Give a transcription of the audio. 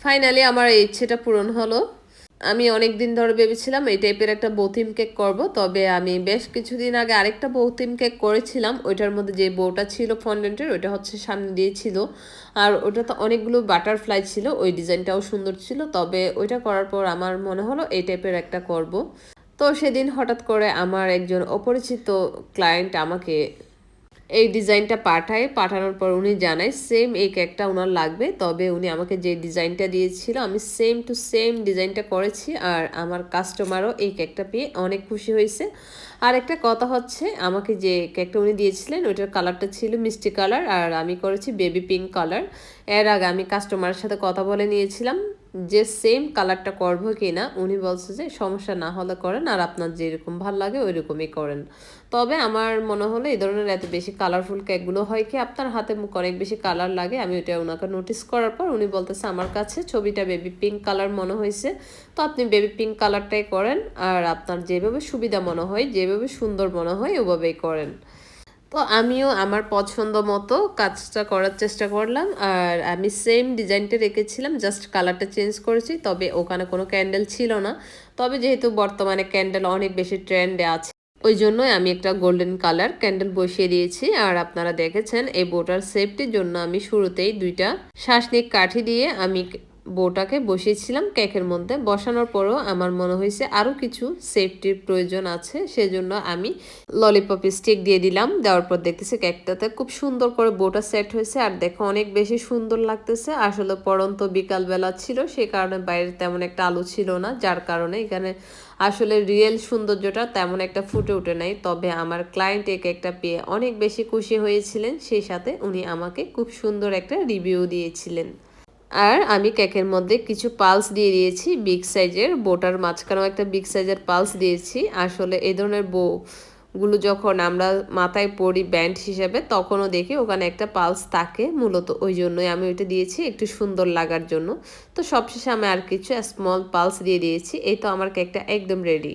Finally আমার এই ইচ্ছেটা পূরণ হলো। আমি অনেক দিন ধরে ভেবেছিলাম এই টাইপের একটা বৌথিম কেক করব, তবে আমি বেশ কিছুদিন আগে আরেকটা বৌথিম কেক করেছিলাম। ওইটার মধ্যে যে বউটা ছিল ফন্ডেন্টের, ওইটা হচ্ছে সামনে দিয়েছিল, আর ওটা তো অনেকগুলো বাটারফ্লাই ছিল, ওই ডিজাইনটাও সুন্দর ছিল। তবে ওইটা করার পর আমার মনে হলো এই টাইপের একটা করব। তো সেদিন হঠাৎ করে আমার একজন অপরিচিত ক্লায়েন্ট আমাকে এই ডিজাইনটা পাঠানোর পর উনি জানায় সেম এই কেকটা ওনার লাগবে। তবে উনি আমাকে যে ডিজাইনটা দিয়েছিল আমি সেম টু সেম ডিজাইনটা করেছি, আর আমার কাস্টমারও এই কেকটা পেয়ে অনেক খুশি হয়েছে। আর একটা কথা হচ্ছে, আমাকে যে কেকটা উনি দিয়েছিলেন ওইটার কালারটা ছিল মিষ্টি কালার, আর আমি করেছি বেবি পিঙ্ক কালার। এর আগে আমি কাস্টমারের সাথে কথা বলে নিয়েছিলাম যে সেম কালারটা করবো কিনা। উনি বলছে যে সমস্যা না হলে করেন, আর আপনার যেরকম ভালো লাগে ওই রকমই করেন। তবে আমার মনে হলো এই ধরনের এত বেশি কালারফুল কেকগুলো হয় কি আপনার হাতে মুখ অনেক বেশি কালার লাগে। আমি ওইটা ওনাকে নোটিস করার পর উনি বলতেছে আমার কাছে ছবিটা বেবি পিঙ্ক কালার মনে হয়েছে, তো আপনি বেবি পিঙ্ক কালারটাই করেন, আর আপনার যেভাবে সুবিধা মনে হয় যেভাবে সুন্দর মনে হয় ওভাবেই করেন। তো আমিও আমার পছন্দ মতো কাজটা করার চেষ্টা করলাম, আর আমি সেম ডিজাইনটা রেখেছিলাম, জাস্ট কালারটা চেঞ্জ করেছি। তবে ওখানে কোনো ক্যান্ডেল ছিল না। তবে যেহেতু বর্তমানে ক্যান্ডেল অনেক বেশি ট্রেন্ডে আছে, ওই জন্যই আমি একটা গোল্ডেন কালার ক্যান্ডেল বসিয়ে দিয়েছি। আর আপনারা দেখেছেন এই বোটার সেফটির জন্য আমি শুরুতেই দুইটা শাসনিক কাঠি দিয়ে আমি বউটাকে বসিয়েছিলাম কেকের মধ্যে। বসানোর পরও আমার মনে হয়েছে আরও কিছু সেফটির প্রয়োজন আছে, সেজন্য আমি ললিপপ স্টিক দিয়ে দিলাম। দেওয়ার পর দেখতেছি কেকটাতে খুব সুন্দর করে বউটা সেট হয়েছে, আর দেখো অনেক বেশি সুন্দর লাগতেছে। আসলে পড়ন্ত বিকালবেলা ছিল, সে কারণে বাইরে তেমন একটা আলো ছিল না, যার কারণে এখানে আসলে রিয়েল সৌন্দর্যটা তেমন একটা ফুটে ওঠে নাই। তবে আমার ক্লায়েন্ট এই কেকটা পেয়ে অনেক বেশি খুশি হয়েছিলেন, সেই সাথে উনি আমাকে খুব সুন্দর একটা রিভিউ দিয়েছিলেন। আর আমি কেকের মধ্যে কিছু পালস দিয়ে দিয়েছি বিগ সাইজের, বোটার মাঝখানেও একটা বিগ সাইজের পালস দিয়েছি। আসলে এই ধরনের বউগুলো যখন আমরা মাথায় পরি ব্যান্ড হিসেবে, তখনও দেখি ওখানে একটা পালস থাকে, মূলত ওই জন্যই আমি ওইটা দিয়েছি একটু সুন্দর লাগার জন্য। তো সবশেষে আমি আর কিছু স্মল পালস দিয়ে দিয়েছি। এই তো আমার কেকটা একদম রেডি।